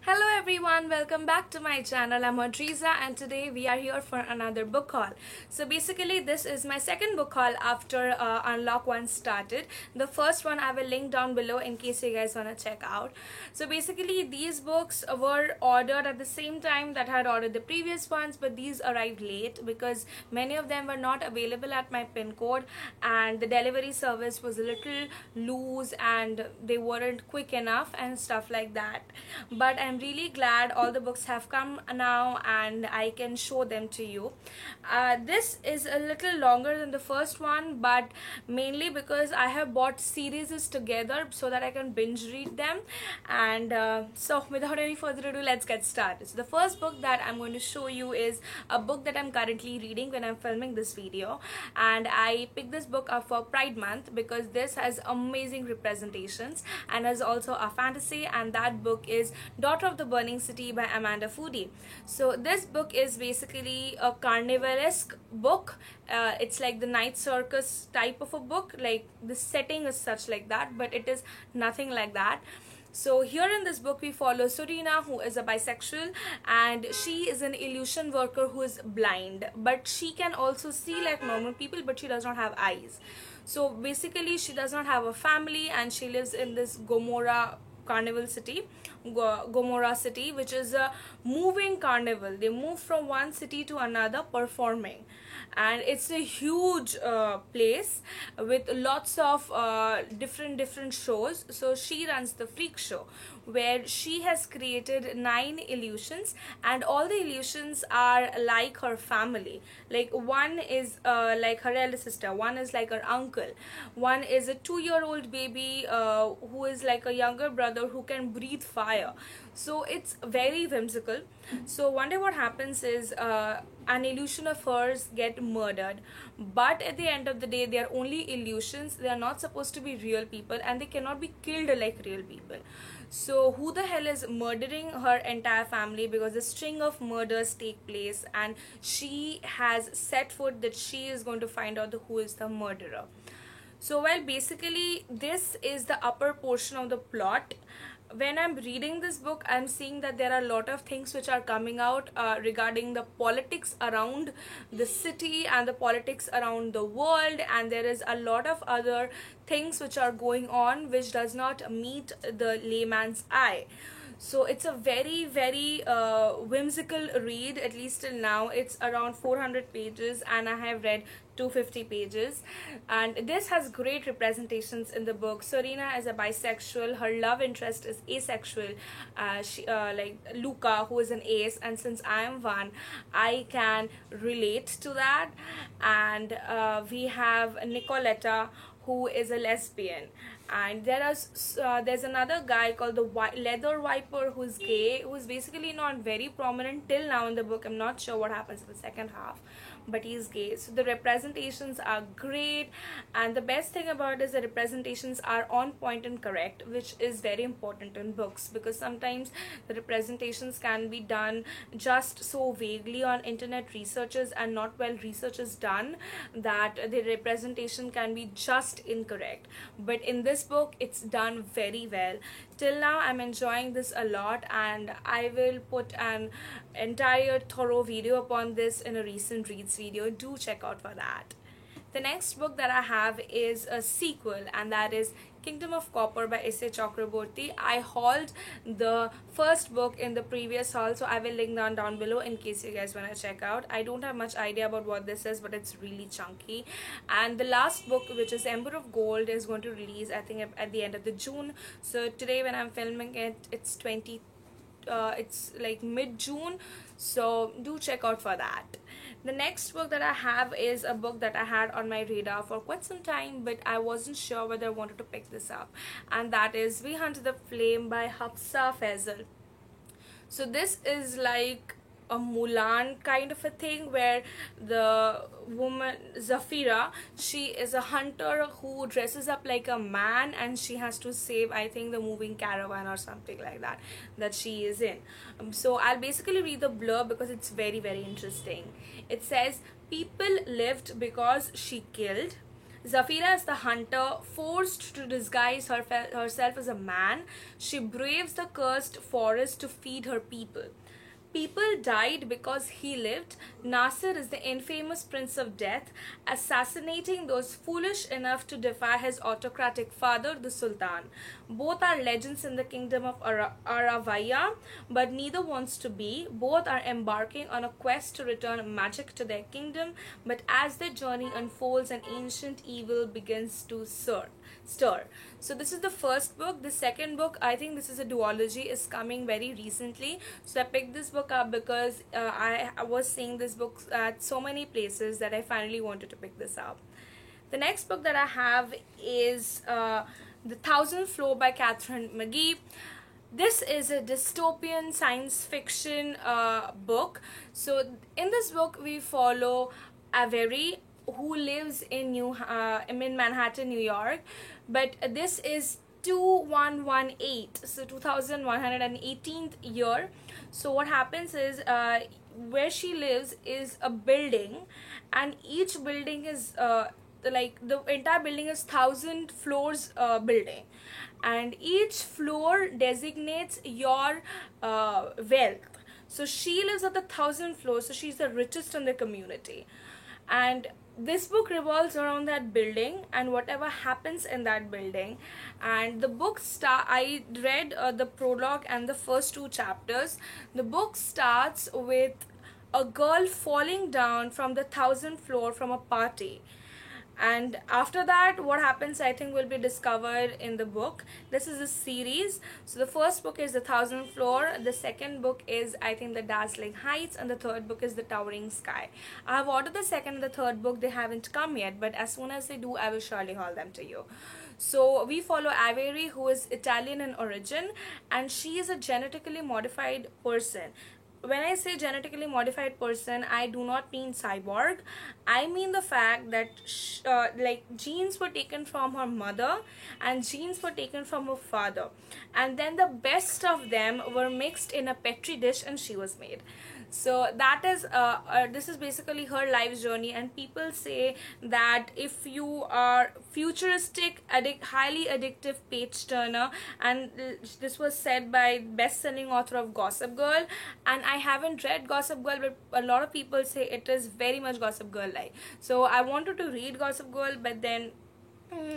Hello everyone, welcome back to my channel. I'm Audriza and today we are here for another book haul. So basically this is my second book haul after Unlock 1 started. The first one I will link down below in case you guys want to check out. So basically these books were ordered at the same time that I had ordered the previous ones, but these arrived late because many of them were not available at my pin code and the delivery service was a little loose and they weren't quick enough and stuff like that. But I'm really glad all the books have come now and I can show them to you. This is a little longer than the first one, but mainly because I have bought series together so that I can binge read them. And so without any further ado, let's get started. So the first book that I'm going to show you is a book that I'm currently reading when I'm filming this video, and I picked this book up for Pride Month because this has amazing representations and is also a fantasy, and that book is Daughter of the Burning City by Amanda Foody. So this book is basically a carnivalesque book. It's like the night circus type of a book, like the setting is such like that, but it is nothing like that. So here in this book we follow Serena, who is a bisexual, and she is an illusion worker who is blind, but she can also see like normal people, but she does not have eyes. So basically she does not have a family and she lives in this Gomorrah city, which is a moving carnival. They move from one city to another performing, and it's a huge place with lots of different shows. So she runs the freak show, where she has created 9 illusions, and all the illusions are like her family. Like one is like her elder sister, one is like her uncle, one is a 2-year-old baby who is like a younger brother who can breathe fire. So it's very whimsical. So one day what happens is an illusion of hers get murdered, but at the end of the day they are only illusions. They are not supposed to be real people and they cannot be killed like real people. So who the hell is murdering her entire family, because a string of murders take place and she has set foot that she is going to find out who is the murderer. So well, basically this is the upper portion of the plot. When I'm reading this book, I'm seeing that there are a lot of things which are coming out regarding the politics around the city and the politics around the world, and there is a lot of other things which are going on which does not meet the layman's eye. So it's a very whimsical read, at least till now. It's around 400 pages and I have read 250 pages, and this has great representations in the book. Serena is a bisexual, her love interest is asexual, like Luca, who is an ace, and since I am one, I can relate to that. And we have Nicoletta, who is a lesbian, and there's another guy called the Leather Viper, who's gay, who's basically not very prominent till now in the book. I'm not sure what happens in the second half, but he's gay. So the representations are great, and the best thing about it is the representations are on point and correct, which is very important in books, because sometimes the representations can be done just so vaguely on internet researches and not well research is done, that the representation can be just incorrect. But in this book it's done very well. Till now I'm enjoying this a lot, and I will put an entire thorough video upon this in a recent reads video. Do check out for that. The next book that I have is a sequel, and that is Kingdom of Copper by S.A. Chakraborty. I hauled the first book in the previous haul, so I will link down below in case you guys want to check out. I don't have much idea about what this is, but it's really chunky. And the last book, which is Ember of Gold, is going to release I think at the end of the June. So today when I'm filming it, it's like mid-June, so do check out for that. The next book that I have is a book that I had on my radar for quite some time, but I wasn't sure whether I wanted to pick this up, and that is We Hunt the Flame by Hafsa Faizal. So this is like a Mulan kind of a thing, where the woman Zafira, she is a hunter who dresses up like a man and she has to save, I think, the moving caravan or something like that she is in. So I'll basically read the blurb because it's very interesting. It says, people lived because she killed, Zafira is the hunter, forced to disguise herself as a man. She braves the cursed forest to feed her people. People died because he lived. Nasir is the infamous Prince of Death, assassinating those foolish enough to defy his autocratic father, the Sultan. Both are legends in the kingdom of Aravaya, but neither wants to be. Both are embarking on a quest to return magic to their kingdom, but as their journey unfolds, an ancient evil begins to stir. So this is the first book. The second book, I think this is a duology, is coming very recently. So I picked this book up because I was seeing this book at so many places that I finally wanted to pick this up. The next book that I have is The Thousandth Floor by Katharine McGee. This is a dystopian science fiction book. So in this book we follow Avery, who lives in Manhattan, New York, but this is 2118, so 2118th year. So what happens is where she lives is a building, and each building is like the entire building is 1,000 floors building, and each floor designates your wealth. So she lives at the 1,000th floor, so she's the richest in the community, and this book revolves around that building and whatever happens in that building. And the book I read the prologue and the first two chapters. The book starts with a girl falling down from the 1,000th floor from a party, and after that what happens I think will be discovered in the book. This is a series. So the first book is The 1,000th Floor, the second book is I think The Dazzling Heights, and the third book is The Towering Sky. I have ordered the second and the third book. They haven't come yet, but as soon as they do I will surely haul them to you. So we follow Avery, who is Italian in origin, and she is a genetically modified person. When I say genetically modified person, I do not mean cyborg. I mean the fact that like genes were taken from her mother and genes were taken from her father, and then the best of them were mixed in a petri dish and she was made. So that is this is basically her life journey. And people say that if you are futuristic, highly addictive page turner, and this was said by best-selling author of Gossip Girl, and I haven't read Gossip Girl, but a lot of people say it is very much Gossip Girl like. So I wanted to read Gossip Girl, but then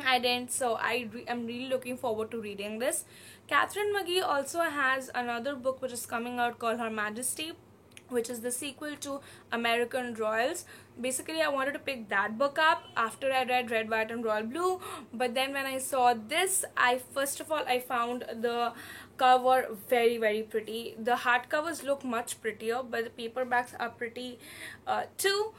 I didn't. So I'm really looking forward to reading this. Katharine McGee also has another book which is coming out called Her Majesty, which is the sequel to American Royals. Basically I wanted to pick that book up after I read Red, White and Royal Blue, but then when I saw this, first of all I found the cover very pretty. The hardcovers look much prettier, but the paperbacks are pretty too.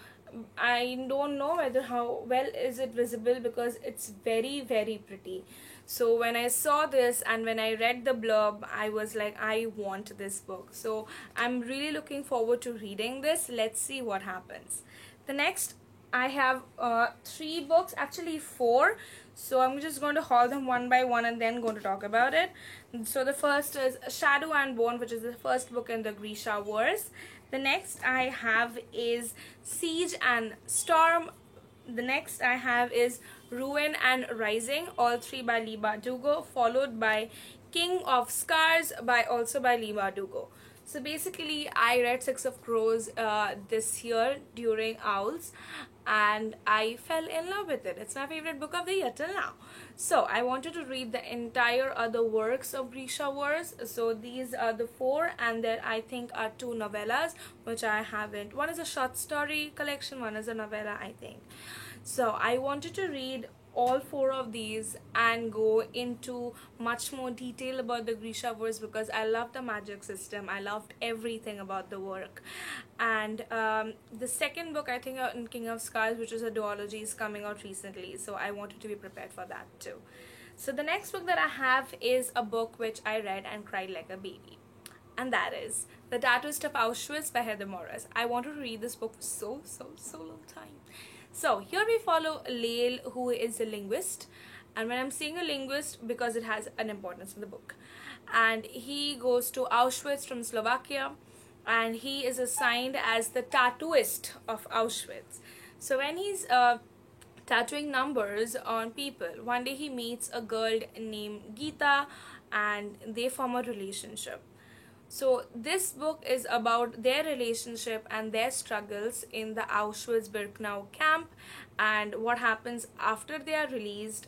I don't know whether how well is it visible because it's very pretty. So when I saw this and when I read the blurb, I was like, I want this book. So I'm really looking forward to reading this. Let's see what happens. The next, I have 3 books, actually 4. So I'm just going to haul them one by one and then going to talk about it. So the first is Shadow and Bone, which is the first book in the Grisha Wars. The next I have is Siege and Storm. The next I have is Ruin and Rising, all 3 by Leigh Bardugo, followed by King of Scars also by Leigh Bardugo. So basically I read Six of Crows this year during Owls, and I fell in love with it. It's my favorite book of the year till now. So I wanted to read the entire other works of Grisha Wars. So these are the 4, and there I think are 2 novellas which I haven't. One is a short story collection, one is a novella I think. So I wanted to read all 4 of these and go into much more detail about the Grisha Wars because I loved the magic system. I loved everything about the work. And the second book, I think, in King of Scars, which is a duology, is coming out recently. So I wanted to be prepared for that too. So the next book that I have is a book which I read and cried like a baby. And that is The Tattooist of Auschwitz by Heather Morris. I wanted to read this book for so long time. So here we follow Lael, who is a linguist, and when I'm saying a linguist, because it has an importance in the book, and he goes to Auschwitz from Slovakia, and he is assigned as the tattooist of Auschwitz. So when he's tattooing numbers on people. One day he meets a girl named Geeta and they form a relationship. So this book is about their relationship and their struggles in the Auschwitz-Birkenau camp and what happens after they are released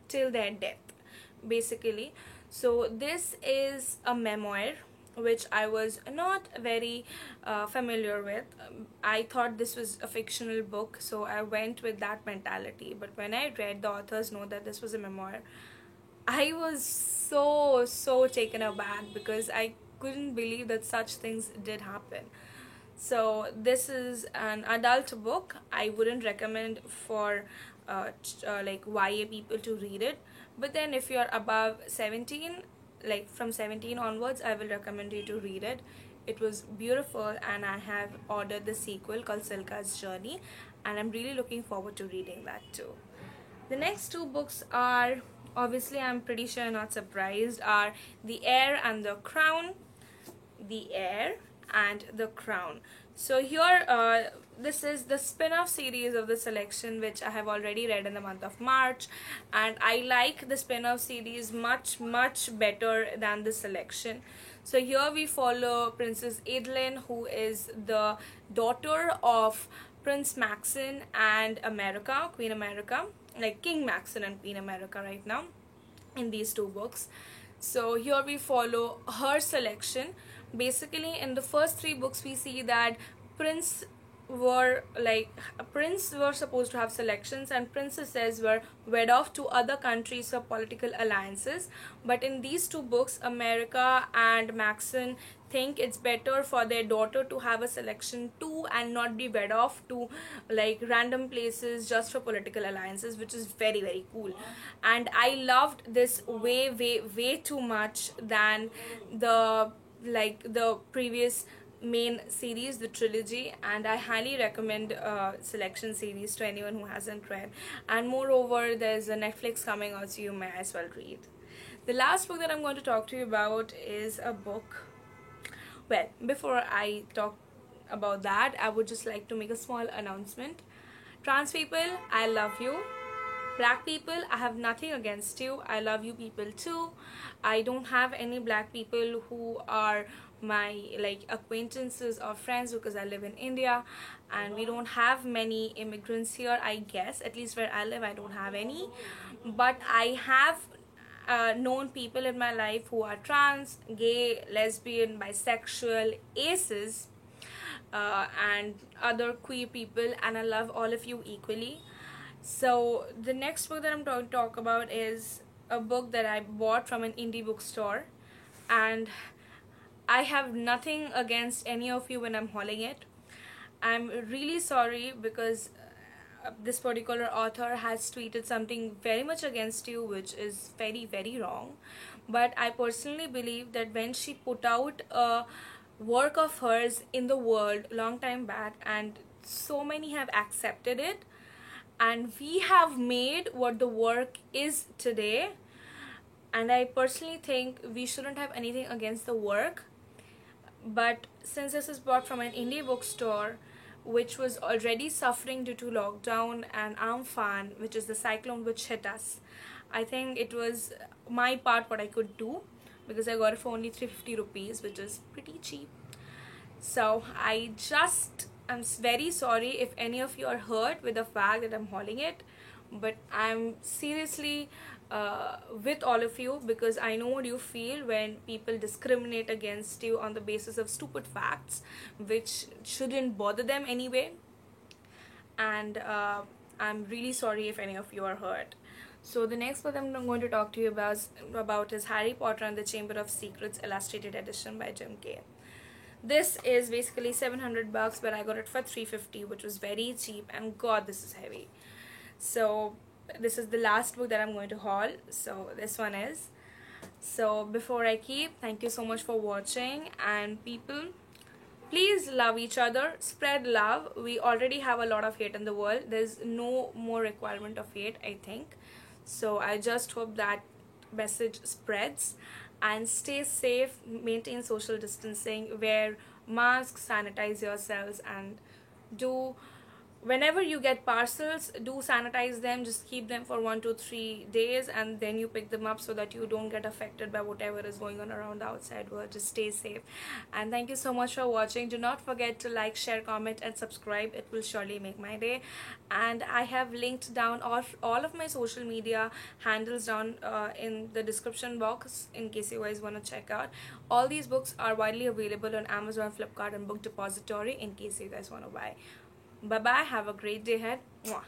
till their death, basically. So this is a memoir which I was not very familiar with. I thought this was a fictional book, so I went with that mentality. But when I read the author's note that this was a memoir, I was so taken aback because I couldn't believe that such things did happen. So this is an adult book. I wouldn't recommend for like YA people to read it. But then if you're above 17, like from 17 onwards, I will recommend you to read it. It was beautiful, and I have ordered the sequel called Silka's Journey, and I'm really looking forward to reading that too. The next two books are, obviously I'm pretty sure you're not surprised, are The Heir and the Crown. The Heir and the Crown. So here, this is the spin-off series of the selection which I have already read in the month of March, and I like the spin-off series much better than the selection. So here we follow Princess Adeline, who is the daughter of Prince Maxon and America, Queen America, like King Maxon and Queen America right now in these two books. So here we follow her selection. Basically in the first three books we see that prince were supposed to have selections and princesses were wed off to other countries for political alliances, but in these two books America and Maxon think it's better for their daughter to have a selection too and not be wed off to like random places just for political alliances, which is very cool. And I loved this way too much than the previous main series, the trilogy, and I highly recommend selection series to anyone who hasn't read. And moreover, there's a Netflix coming out, so you may as well read. The last book that I'm going to talk to you about is a book. Well, before I talk about that, I would just like to make a small announcement. Trans people, I love you. Black people, I have nothing against you. I love you people too. I don't have any black people who are my like acquaintances or friends because I live in India and we don't have many immigrants here, I guess. At least where I live, I don't have any. But I have known people in my life who are trans, gay, lesbian, bisexual, aces, and other queer people, and I love all of you equally. So the next book that I'm going to talk about is a book that I bought from an indie bookstore, and I have nothing against any of you when I'm hauling it. I'm really sorry because this particular author has tweeted something very much against you, which is very wrong. But I personally believe that when she put out a work of hers in the world long time back and so many have accepted it, and we have made what the work is today, and I personally think we shouldn't have anything against the work. But since this is bought from an indie bookstore which was already suffering due to lockdown and Amphan, which is the cyclone which hit us, I think it was my part what I could do, because I got it for only 350 rupees, which is pretty cheap. So I'm very sorry if any of you are hurt with the fact that I'm hauling it, but I'm seriously with all of you because I know what you feel when people discriminate against you on the basis of stupid facts which shouldn't bother them anyway. And I'm really sorry if any of you are hurt. So the next book I'm going to talk to you about is Harry Potter and the Chamber of Secrets Illustrated Edition by Jim Kay. This is basically 700 bucks, but I got it for 350, which was very cheap, and god, this is heavy. So this is the last book that I'm going to haul. So this one is. So before I keep, thank you so much for watching, and people, please love each other, spread love. We already have a lot of hate in the world. There's no more requirement of hate, I think. So I just hope that message spreads, and stay safe, maintain social distancing, wear masks, sanitize yourselves, and do whenever you get parcels, do sanitize them. Just keep them for 1 to 3 days, and then you pick them up so that you don't get affected by whatever is going on around the outside world. Just stay safe, and thank you so much for watching. Do not forget to like, share, comment, and subscribe. It will surely make my day. And I have linked down all of my social media handles down in the description box, in case you guys want to check out. All these books are widely available on Amazon, Flipkart, and Book Depository, in case you guys want to buy. Bye bye. Have a great day ahead. Mwah.